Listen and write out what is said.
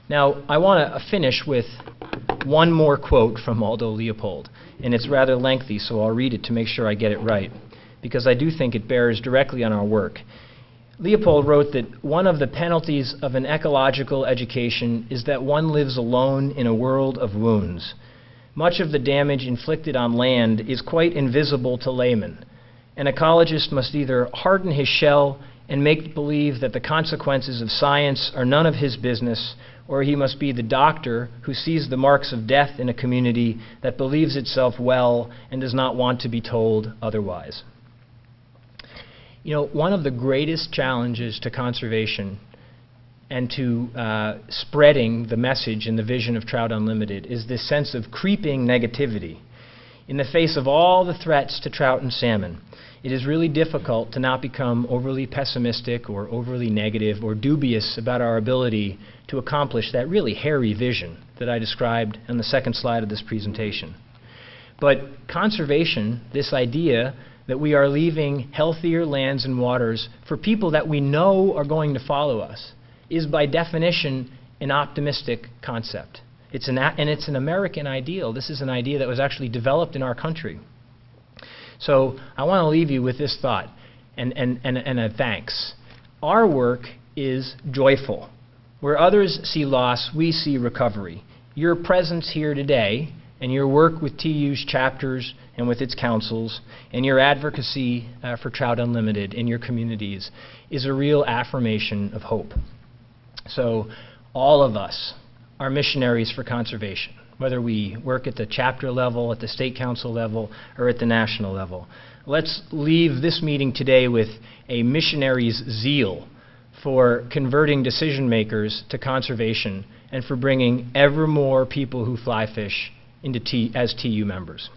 Now, I want to finish with one more quote from Aldo Leopold, and it's rather lengthy, so I'll read it to make sure I get it right, because I do think it bears directly on our work. Leopold wrote that one of the penalties of an ecological education is that one lives alone in a world of wounds. Much of the damage inflicted on land is quite invisible to laymen. An ecologist must either harden his shell and make believe that the consequences of science are none of his business, or he must be the doctor who sees the marks of death in a community that believes itself well and does not want to be told otherwise. You know, one of the greatest challenges to conservation and to spreading the message and the vision of Trout Unlimited is this sense of creeping negativity. In the face of all the threats to trout and salmon, it is really difficult to not become overly pessimistic or overly negative or dubious about our ability to accomplish that really hairy vision that I described on the second slide of this presentation. But conservation, this idea that we are leaving healthier lands and waters for people that we know are going to follow us, is by definition an optimistic concept. It's an American ideal. This is an idea that was actually developed in our country. So I want to leave you with this thought and a thanks. Our work is joyful. Where others see loss, we see recovery. Your presence here today and your work with TU's chapters and with its councils and your advocacy for Trout Unlimited in your communities is a real affirmation of hope. So all of us are missionaries for conservation, whether we work at the chapter level, at the state council level, or at the national level. Let's leave this meeting today with a missionary's zeal for converting decision makers to conservation and for bringing ever more people who fly fish into as TU members.